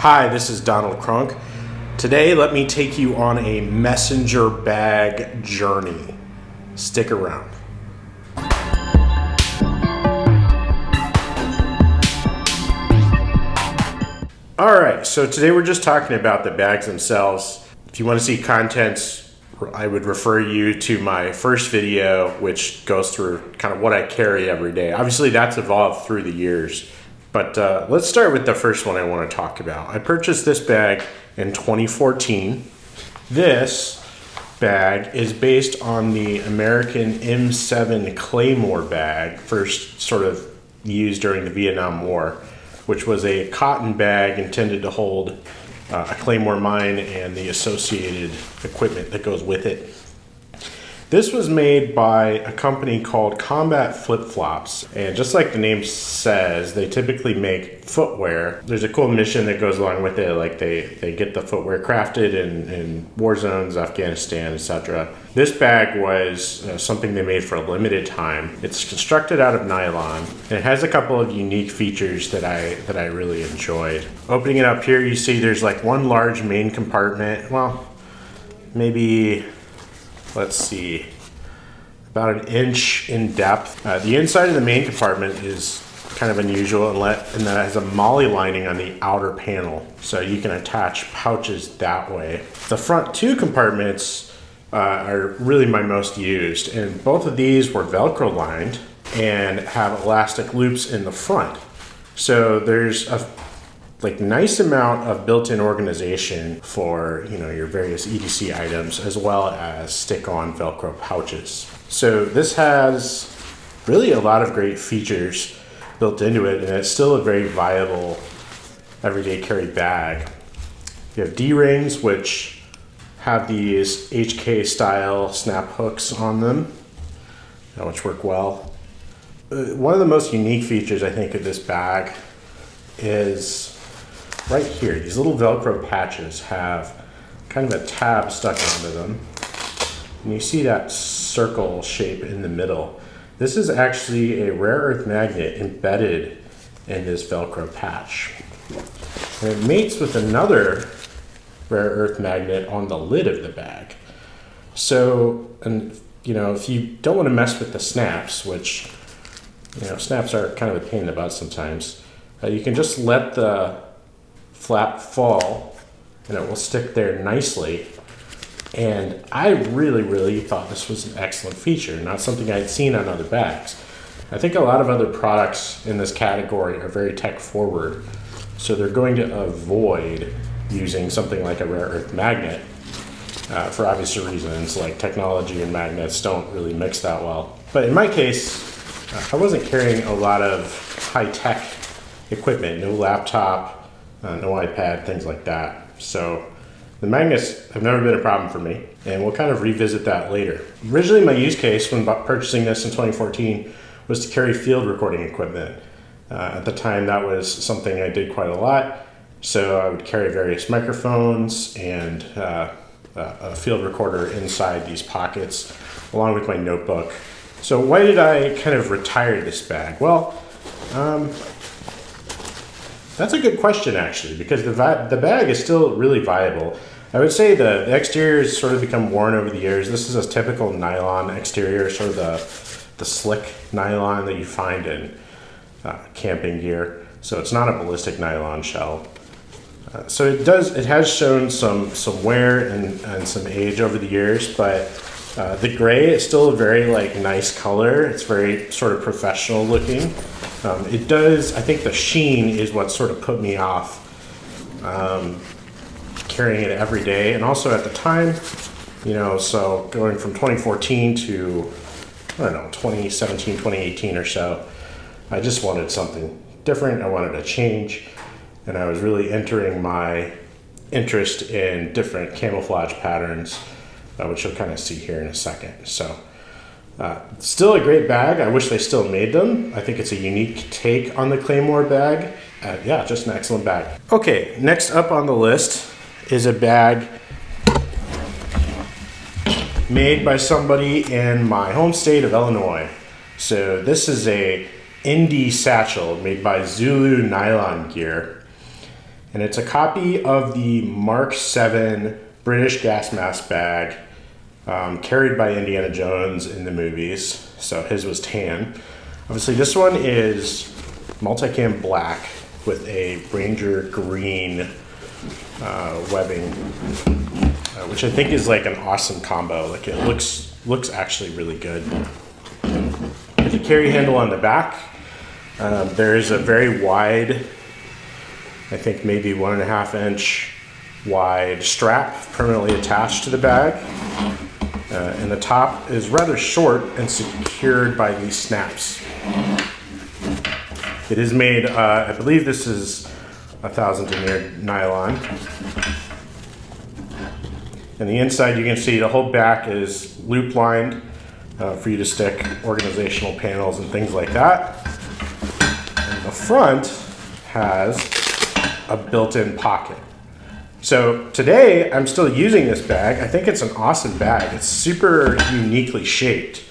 Hi, this is Donald Crunk. Today, let me take you on a messenger bag journey. Stick around. Alright, so today we're just talking about the bags themselves. If you want to see contents, I would refer you to my first video, which goes through kind of what I carry every day. Obviously, that's evolved through the years. But let's start with the first one I want to talk about. I purchased this bag in 2014. This bag is based on the American M7 Claymore bag, first sort of used during the Vietnam War, which was a cotton bag intended to hold a Claymore mine and the associated equipment that goes with it. This was made by a company called Combat Flip-Flops, and just like the name says, they typically make footwear. There's a cool mission that goes along with it, like they get the footwear crafted in war zones, Afghanistan, etc. This bag was something they made for a limited time. It's constructed out of nylon, and it has a couple of unique features that I really enjoyed. Opening it up here, you see there's like one large main compartment. Well, maybe, let's see, about an inch in depth. The inside of the main compartment is kind of unusual in that it has a moly lining on the outer panel, so you can attach pouches that way. The front two compartments are really my most used, and both of these were Velcro lined and have elastic loops in the front. So there's a nice amount of built-in organization for your various EDC items, as well as stick-on Velcro pouches. So this has really a lot of great features built into it, and it's still a very viable everyday carry bag. You have D-rings, which have these HK style snap hooks on them, which work well. One of the most unique features I think of this bag is right here. These little Velcro patches have kind of a tab stuck onto them, and you see that circle shape in the middle. This is actually a rare earth magnet embedded in this Velcro patch, and it mates with another rare earth magnet on the lid of the bag. So, and if you don't want to mess with the snaps, which snaps are kind of a pain in the butt sometimes, you can just let the flap fall and it will stick there nicely. And I really thought this was an excellent feature, not something I'd seen on other bags. I think a lot of other products in this category are very tech forward, so they're going to avoid using something like a rare earth magnet for obvious reasons, like technology and magnets don't really mix that well. But in my case, I wasn't carrying a lot of high-tech equipment, no laptop, no iPad, things like that. So the magnets have never been a problem for me, and we'll kind of revisit that later. Originally, my use case when purchasing this in 2014 was to carry field recording equipment. At the time, that was something I did quite a lot. So I would carry various microphones and a field recorder inside these pockets, along with my notebook. So why did I kind of retire this bag? Well, that's a good question, actually, because the bag is still really viable. I would say the exterior has sort of become worn over the years. This is a typical nylon exterior, sort of the slick nylon that you find in camping gear. So it's not a ballistic nylon shell. So it has shown some wear and some age over the years, but the gray is still a very nice color. It's very sort of professional looking. I think the sheen is what sort of put me off carrying it every day. And also at the time, so going from 2014 to, 2017, 2018 or so, I just wanted something different. I wanted a change, and I was really entering my interest in different camouflage patterns, which you'll kind of see here in a second. So still a great bag. I wish they still made them. I think it's a unique take on the Claymore bag. Yeah, just an excellent bag. Okay, next up on the list is a bag made by somebody in my home state of Illinois. So this is a Indie satchel made by Zulu Nylon Gear. And it's a copy of the Mark 7 British gas mask bag carried by Indiana Jones in the movies. So his was tan. Obviously this one is multicam black with a Ranger green webbing, which I think is like an awesome combo. Like it looks actually really good. There's a carry handle on the back. There is a very wide, I think maybe 1.5 inch wide strap permanently attached to the bag. And the top is rather short and secured by these snaps. It is made, I believe this is 1,000 denier nylon. And the inside, you can see the whole back is loop lined for you to stick organizational panels and things like that. And the front has a built-in pocket. So today I'm still using this bag. I think it's an awesome bag. It's super uniquely shaped.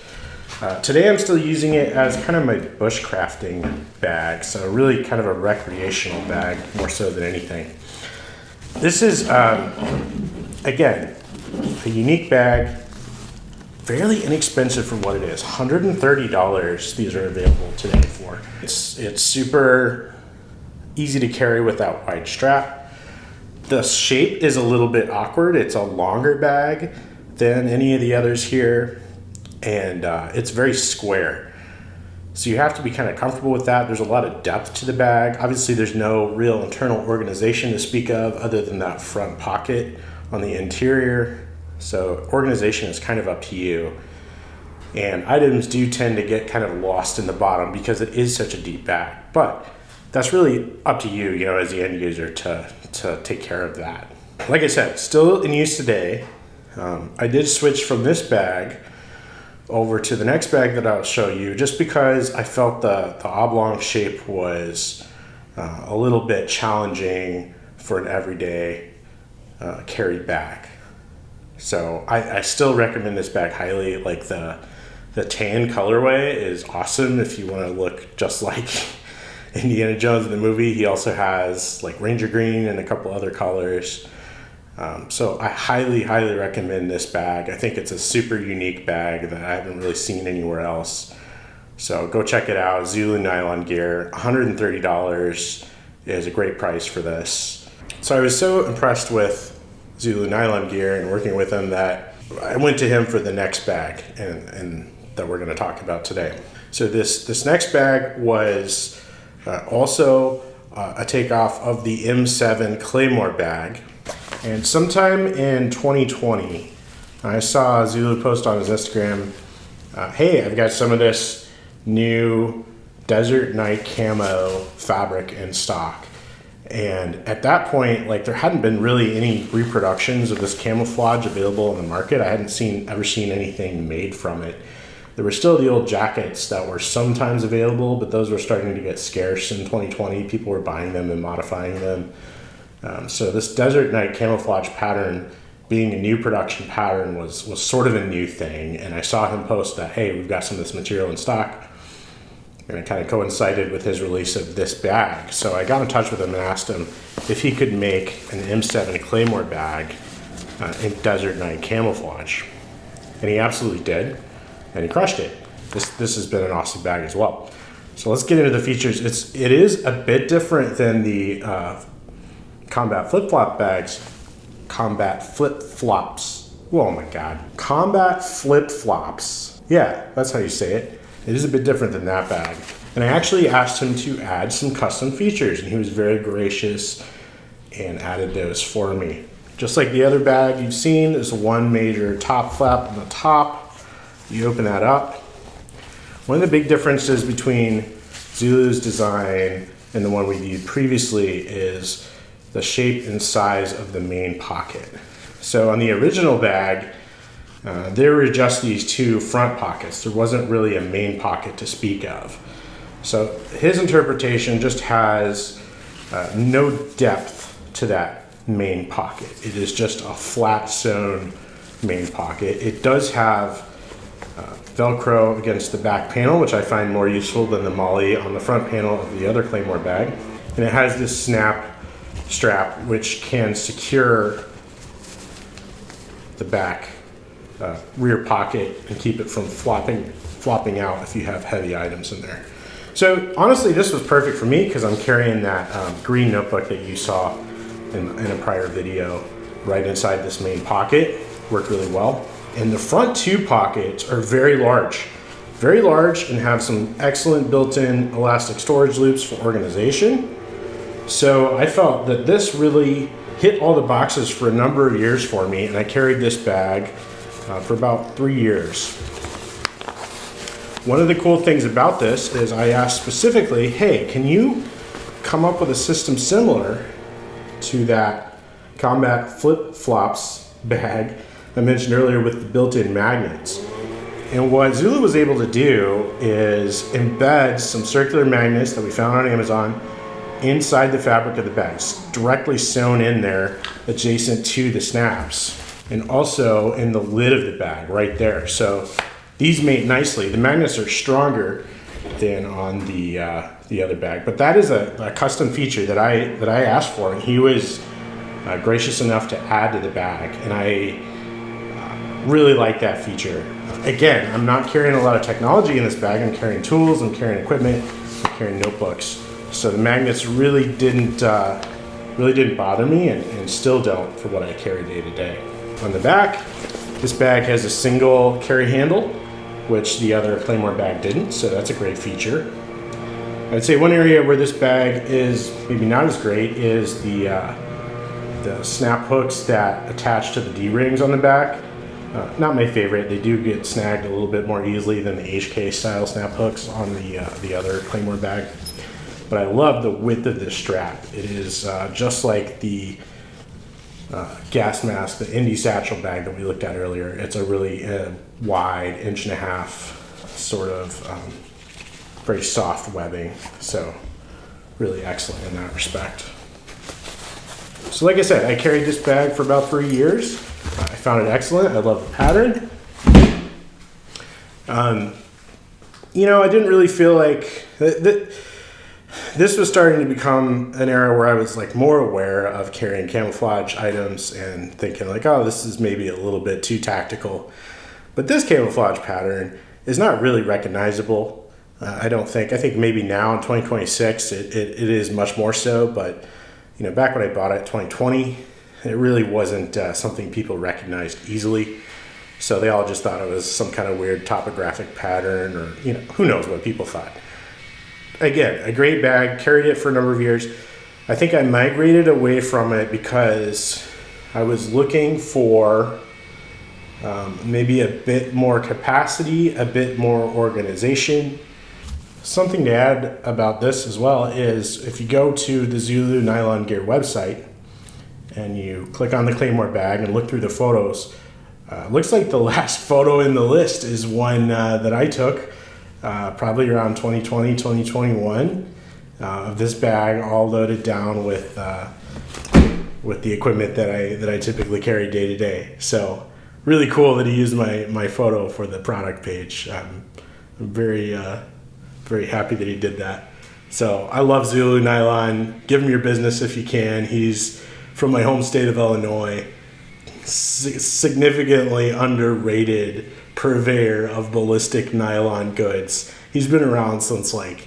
Today I'm still using it as kind of my bushcrafting bag. So really kind of a recreational bag more so than anything. This is, again, a unique bag, fairly inexpensive for what it is. $130 these are available today for. It's super easy to carry with that wide strap. The shape is a little bit awkward. It's a longer bag than any of the others here, and it's very square. So you have to be kind of comfortable with that. There's a lot of depth to the bag. Obviously there's no real internal organization to speak of other than that front pocket on the interior. So organization is kind of up to you. And items do tend to get kind of lost in the bottom because it is such a deep bag. But that's really up to you, you know, as the end user to take care of that. Like I said, still in use today. I did switch from this bag over to the next bag that I'll show you just because I felt the oblong shape was a little bit challenging for an everyday carry bag. So I still recommend this bag highly. Like the tan colorway is awesome if you want to look just like Indiana Jones in the movie. He also has like Ranger green and a couple other colors. So I highly recommend this bag. I think it's a super unique bag that I haven't really seen anywhere else. So go check it out. Zulu Nylon Gear, $130 is a great price for this. So I was so impressed with Zulu Nylon Gear and working with him that I went to him for the next bag and that we're going to talk about today. So this next bag was also a takeoff of the M7 Claymore bag. And sometime in 2020, I saw Zulu post on his Instagram, hey, I've got some of this new Desert Night camo fabric in stock. And at that point, like there hadn't been really any reproductions of this camouflage available in the market. I hadn't ever seen anything made from it. There were still the old jackets that were sometimes available, but those were starting to get scarce in 2020. People were buying them and modifying them. So this Desert Night camouflage pattern being a new production pattern was sort of a new thing. And I saw him post that, hey, we've got some of this material in stock. And it kind of coincided with his release of this bag. So I got in touch with him and asked him if he could make an M7 Claymore bag in Desert Night camouflage. And he absolutely did. And he crushed it. This has been an awesome bag as well. So let's get into the features. It is a bit different than the Combat flip-flop bags. Combat flip-flops. Oh my God. Combat flip-flops. Yeah, that's how you say it. It is a bit different than that bag. And I actually asked him to add some custom features, and he was very gracious and added those for me. Just like the other bag you've seen, there's one major top flap on the top. You open that up. One of the big differences between Zulu's design and the one we viewed previously is the shape and size of the main pocket. So on the original bag, there were just these two front pockets. There wasn't really a main pocket to speak of. So his interpretation just has no depth to that main pocket. It is just a flat sewn main pocket. It does have Velcro against the back panel, which I find more useful than the MOLLE on the front panel of the other Claymore bag. And it has this snap strap, which can secure the back rear pocket and keep it from flopping out if you have heavy items in there. So honestly, this was perfect for me because I'm carrying that green notebook that you saw in a prior video right inside this main pocket. Worked really well. And the front two pockets are very large and have some excellent built-in elastic storage loops for organization. So I felt that this really hit all the boxes for a number of years for me, and I carried this bag for about 3 years. One of the cool things about this is I asked specifically, hey, can you come up with a system similar to that Combat Flip-Flops bag I mentioned earlier with the built-in magnets? And what Zulu was able to do is embed some circular magnets that we found on Amazon inside the fabric of the bags, directly sewn in there adjacent to the snaps, and also in the lid of the bag right there. So these mate nicely. The magnets are stronger than on the other bag, but that is a custom feature that I asked for, and he was gracious enough to add to the bag, and I really like that feature. Again, I'm not carrying a lot of technology in this bag. I'm carrying tools, I'm carrying equipment, I'm carrying notebooks. So the magnets really didn't bother me, and still don't for what I carry day to day. On the back, this bag has a single carry handle, which the other Claymore bag didn't, so that's a great feature. I'd say one area where this bag is maybe not as great is the snap hooks that attach to the D-rings on the back. Not my favorite. They do get snagged a little bit more easily than the HK style snap hooks on the other Claymore bag. But I love the width of this strap. It is just like the gas mask, the Indy satchel bag that we looked at earlier. It's a really wide 1.5 inch sort of very soft webbing. So really excellent in that respect. So like I said, I carried this bag for about 3 years. I found it excellent. I love the pattern. You know, I didn't really feel like this was starting to become an era where I was like more aware of carrying camouflage items and thinking like, oh, this is maybe a little bit too tactical. But this camouflage pattern is not really recognizable. I don't think. I think maybe now in 2026 it is much more so. But you know, back when I bought it, 2020, it really wasn't something people recognized easily. So they all just thought it was some kind of weird topographic pattern, or you know, who knows what people thought. Again, a great bag, carried it for a number of years. I think I migrated away from it because I was looking for maybe a bit more capacity, a bit more organization. Something to add about this as well is if you go to the Zulu Nylon Gear website and you click on the Claymore bag and look through the photos, looks like the last photo in the list is one that I took probably around 2020, 2021, of this bag all loaded down with the equipment that I typically carry day to day. So really cool that he used my photo for the product page. I'm very happy that he did that. So I love Zulu Nylon. Give him your business if you can. He's from my home state of Illinois. Significantly underrated purveyor of ballistic nylon goods. He's been around since like,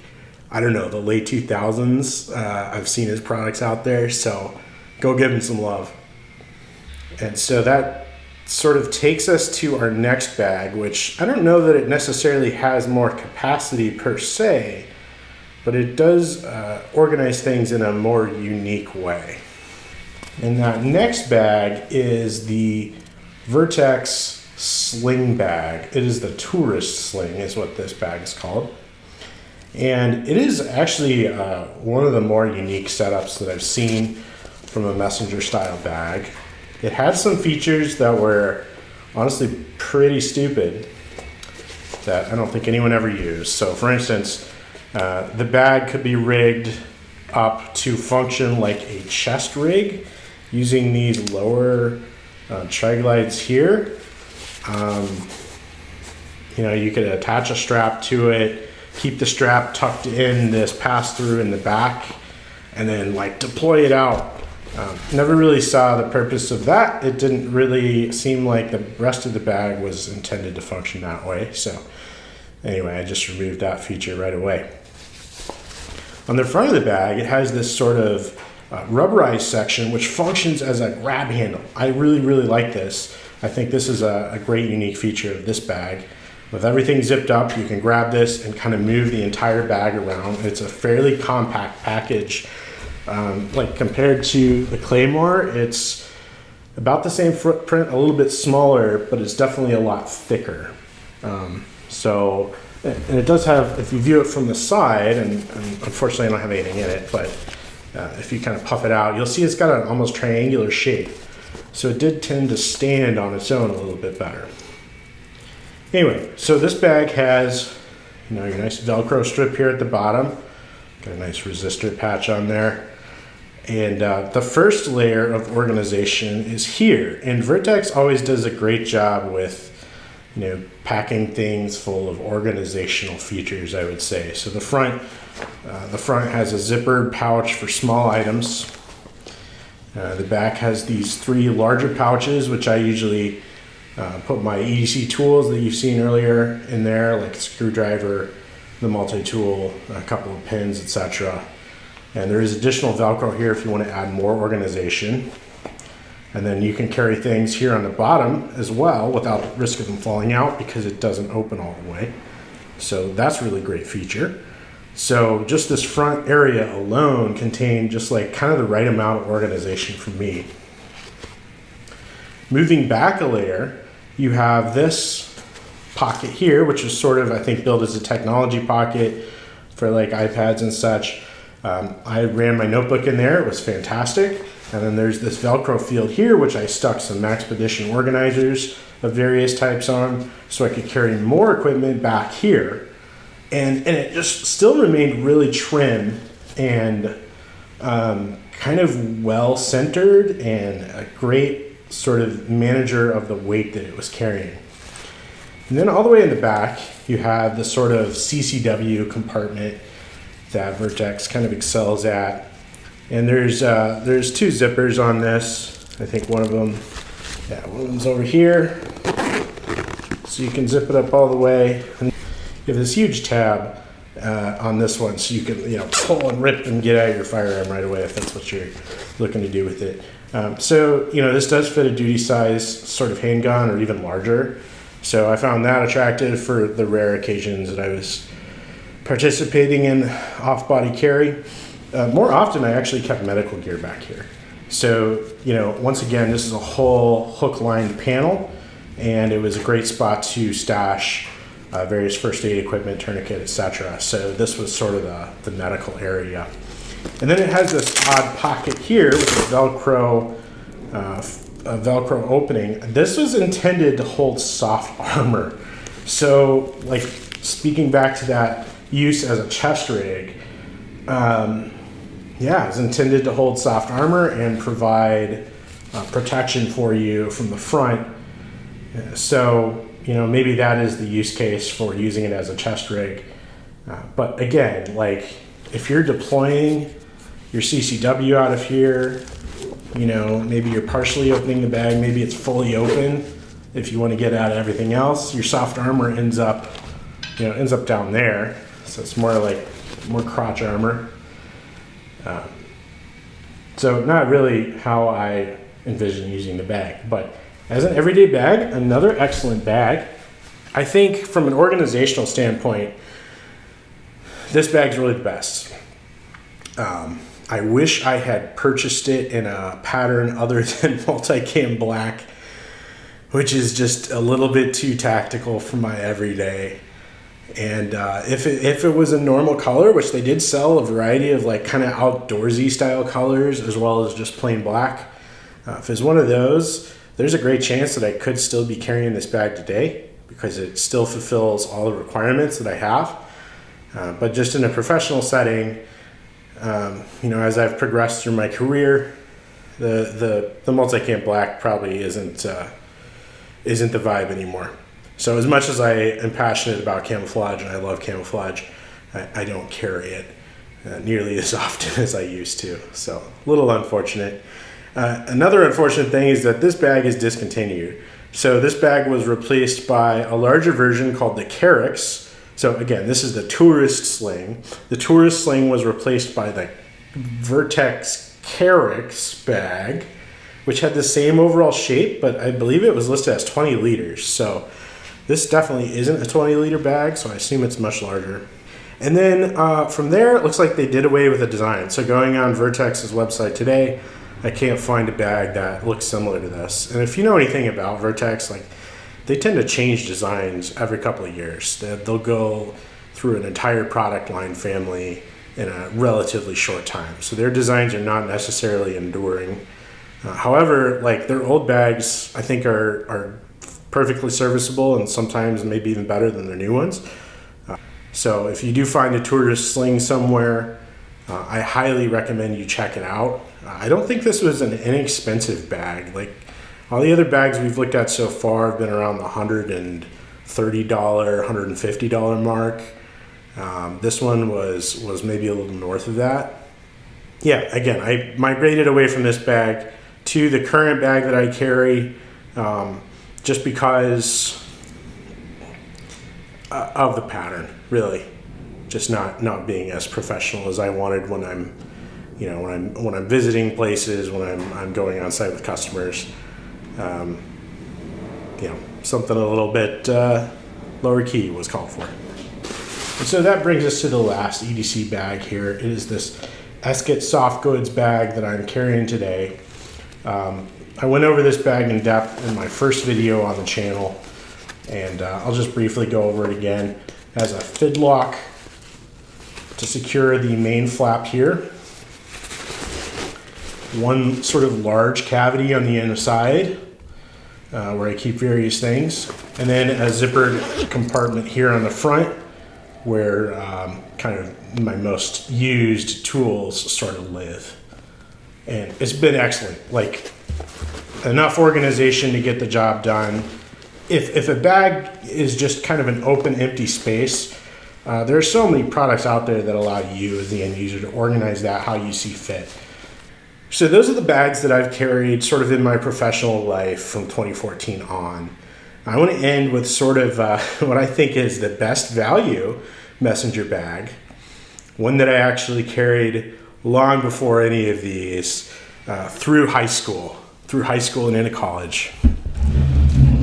I don't know, the late 2000s. I've seen his products out there, so go give him some love. And so that sort of takes us to our next bag, which I don't know that it necessarily has more capacity per se, but it does organize things in a more unique way. And that next bag is the Vertex Sling bag. It is the Tourist Sling is what this bag is called. And it is actually one of the more unique setups that I've seen from a messenger style bag. It had some features that were honestly pretty stupid that I don't think anyone ever used. So for instance, the bag could be rigged up to function like a chest rig using these lower triglides here. You know, you could attach a strap to it, keep the strap tucked in this pass-through in the back, and then like deploy it out Never really saw the purpose of that. It didn't really seem like the rest of the bag was intended to function that way. So anyway, I just removed that feature right away. On the front of the bag, it has this sort of rubberized section which functions as a grab handle. I really like this. I think this is a great unique feature of this bag. With everything zipped up, you can grab this and kind of move the entire bag around. It's a fairly compact package. Like compared to the Claymore, it's about the same footprint, a little bit smaller, but it's definitely a lot thicker. And it does have, if you view it from the side, and unfortunately I don't have anything in it, but if you kind of puff it out, you'll see it's got an almost triangular shape. So it did tend to stand on its own a little bit better. Anyway, so this bag has, your nice Velcro strip here at the bottom. Got a nice resistor patch on there. And the first layer of organization is here. And Vertex always does a great job with, packing things full of organizational features, I would say. So the front has a zippered pouch for small items. The back has these 3 larger pouches, which I usually put my EDC tools that you've seen earlier in there, like the screwdriver, the multi-tool, a couple of pins, etc. And there is additional Velcro here if you want to add more organization. And then you can carry things here on the bottom as well without the risk of them falling out because it doesn't open all the way. So that's a really great feature. So just this front area alone contained just like kind of the right amount of organization for me. Moving back a layer, you have this pocket here, which is sort of, I think, built as a technology pocket for like iPads and such. I ran my notebook in there. It was fantastic. And then there's this Velcro field here, which I stuck some Maxpedition organizers of various types on so I could carry more equipment back here. And it just still remained really trim and kind of well centered and a great sort of manager of the weight that it was carrying. And then all the way in the back, you have this sort of CCW compartment that Vertex kind of excels at. And there's 2 zippers on this. I think one of them's over here. So you can zip it up all the way. And you have this huge tab on this one, so you can pull and rip and get out of your firearm right away if that's what you're looking to do with it. So this does fit a duty size sort of handgun or even larger. So I found that attractive for the rare occasions that I was participating in off-body carry. More often I actually kept medical gear back here. So once again, this is a whole hook-lined panel, and it was a great spot to stash various first aid equipment, tourniquet, etc. So this was sort of the medical area. And then it has this odd pocket here with a Velcro opening. This was intended to hold soft armor. So like speaking back to that use as a chest rig, it's intended to hold soft armor and provide protection for you from the front. So, maybe that is the use case for using it as a chest rig. But again, like if you're deploying your CCW out of here, maybe you're partially opening the bag, maybe it's fully open. If you want to get out of everything else, your soft armor ends up down there. So it's more crotch armor. So not really how I envision using the bag, but as an everyday bag, another excellent bag. I think from an organizational standpoint, this bag's really the best. I wish I had purchased it in a pattern other than multicam black, which is just a little bit too tactical for my everyday. And if it was a normal color, which they did sell a variety of like kind of outdoorsy style colors as well as just plain black, if it's one of those, there's a great chance that I could still be carrying this bag today because it still fulfills all the requirements that I have. But just in a professional setting, as I've progressed through my career, the multicam black probably isn't the vibe anymore. So as much as I am passionate about camouflage and I love camouflage, I don't carry it. nearly as often as I used to. So a little unfortunate. Another unfortunate thing is that this bag is discontinued. So this bag was replaced by a larger version called the Carrix. So again, this is the tourist sling. The tourist sling was replaced by the Vertex Carrix bag, which had the same overall shape, but I believe it was listed as 20 liters. So this definitely isn't a 20 liter bag, so I assume it's much larger. And then from there, it looks like they did away with the design. So going on Vertex's website today, I can't find a bag that looks similar to this. And if you know anything about Vertex, like they tend to change designs every couple of years. They'll go through an entire product line family in a relatively short time. So their designs are not necessarily enduring. However, like their old bags, I think are perfectly serviceable and sometimes maybe even better than their new ones. So if you do find a tourist sling somewhere, I highly recommend you check it out. I don't think this was an inexpensive bag. Like all the other bags we've looked at so far have been around the $130, $150 mark. This one was maybe a little north of that. Yeah, again, I migrated away from this bag to the current bag that I carry just because of the pattern, really. Just not being as professional as I wanted when I'm visiting places, when I'm going on site with customers. Something a little bit lower key was called for. And so that brings us to the last EDC bag here. It is this Eskett soft goods bag that I'm carrying today. I went over this bag in depth in my first video on the channel, and I'll just briefly go over it again. It has a fidlock to secure the main flap here, one sort of large cavity on the inside where I keep various things, and then a zippered compartment here on the front where kind of my most used tools sort of live. And it's been excellent, like enough organization to get the job done. If a bag is just kind of an open, empty space, there are so many products out there that allow you as the end user to organize that how you see fit. So those are the bags that I've carried sort of in my professional life from 2014 on. I want to end with sort of what I think is the best value messenger bag, one that I actually carried long before any of these, through high school and into college.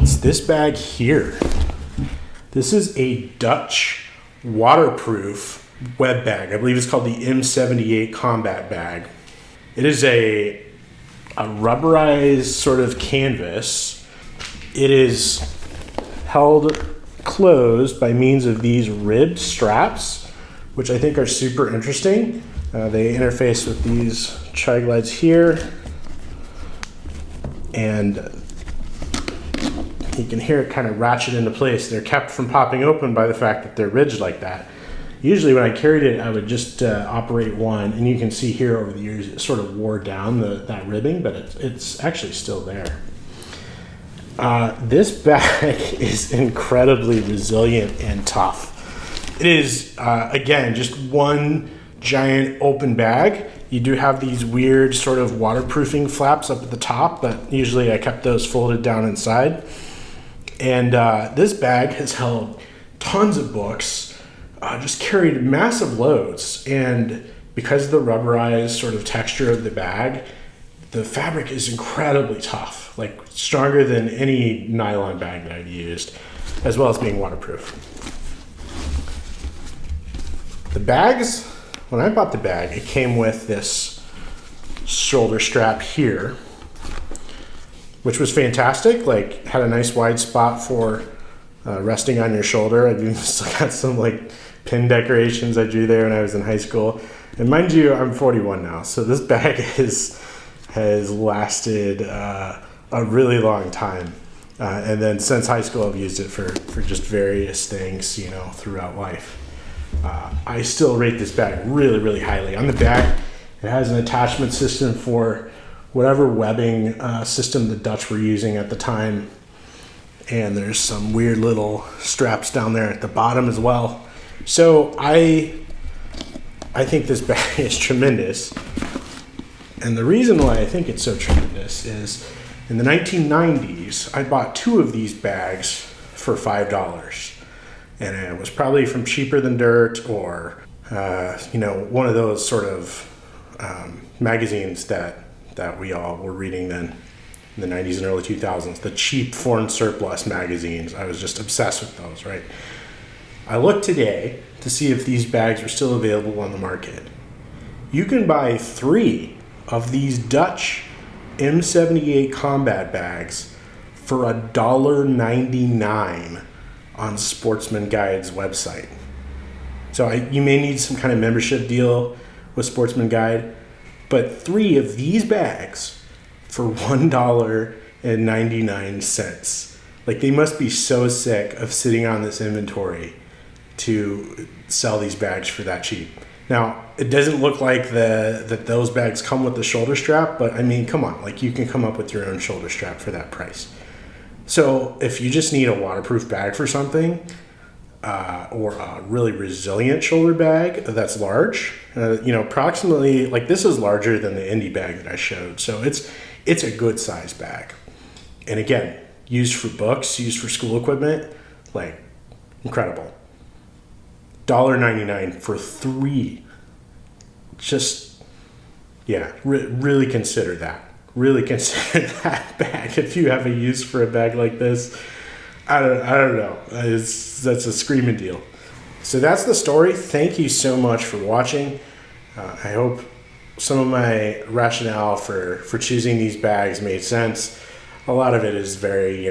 It's this bag here. This is a Dutch waterproof web bag. I believe it's called the M78 Combat Bag. It is a rubberized sort of canvas. It is held closed by means of these ribbed straps, which I think are super interesting. They interface with these tri-glides here, and you can hear it kind of ratchet into place. They're kept from popping open by the fact that they're ridged like that. Usually when I carried it, I would just operate one, and you can see here over the years it sort of wore down that ribbing, but it's actually still there. This bag is incredibly resilient and tough. It is, again, just one giant open bag. You do have these weird sort of waterproofing flaps up at the top, but usually I kept those folded down inside. And this bag has held tons of books, just carried massive loads. And because of the rubberized sort of texture of the bag, the fabric is incredibly tough, like stronger than any nylon bag that I've used, as well as being waterproof. The bags, when I bought the bag, it came with this shoulder strap here, which was fantastic. Like, had a nice wide spot for resting on your shoulder. I've even still got some like pin decorations I drew there when I was in high school. And mind you, I'm 41 now, so this bag has lasted a really long time. And then since high school, I've used it for just various things, throughout life. I still rate this bag really, really highly. On the back, it has an attachment system for whatever webbing system the Dutch were using at the time. And there's some weird little straps down there at the bottom as well. So I I think this bag is tremendous. And the reason why I think it's so tremendous is in the 1990s, I bought 2 of these bags for $5. And it was probably from Cheaper Than Dirt or, one of those sort of magazines that we all were reading then in the 90s and early 2000s. The cheap foreign surplus magazines. I was just obsessed with those, right? I looked today to see if these bags are still available on the market. You can buy 3 of these Dutch M78 combat bags for $1.99 on Sportsman Guide's website. So you may need some kind of membership deal with Sportsman Guide, but 3 of these bags for $1.99. Like, they must be so sick of sitting on this inventory to sell these bags for that cheap. Now, it doesn't look like that those bags come with the shoulder strap, but I mean, come on, like, you can come up with your own shoulder strap for that price. So if you just need a waterproof bag for something, or a really resilient shoulder bag that's large, approximately, like, this is larger than the Indy bag that I showed. So it's a good size bag. And again, used for books, used for school equipment, like, incredible. $1.99 for 3. Just, really consider that. Really consider that bag if you have a use for a bag like this. I don't know. That's a screaming deal. So that's the story. Thank you so much for watching. I hope some of my rationale for choosing these bags made sense. A lot of it is very,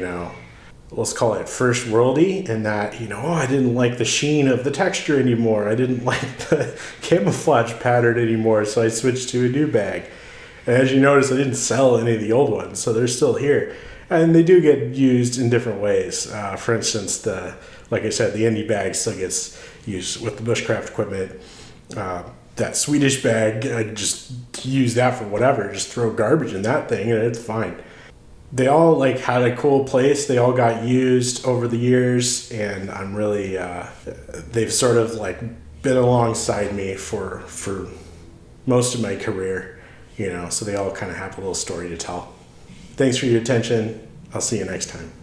let's call it first worldy, and that, I didn't like the sheen of the texture anymore. I didn't like the camouflage pattern anymore, so I switched to a new bag. And as you notice, I didn't sell any of the old ones, so they're still here. And they do get used in different ways. For instance, like I said, the Indy bag still gets used with the bushcraft equipment. That Swedish bag, I just use that for whatever. Just throw garbage in that thing and it's fine. They all had a cool place. They all got used over the years, and I'm really, they've sort of been alongside me for most of my career, so they all kind of have a little story to tell. Thanks for your attention. I'll see you next time.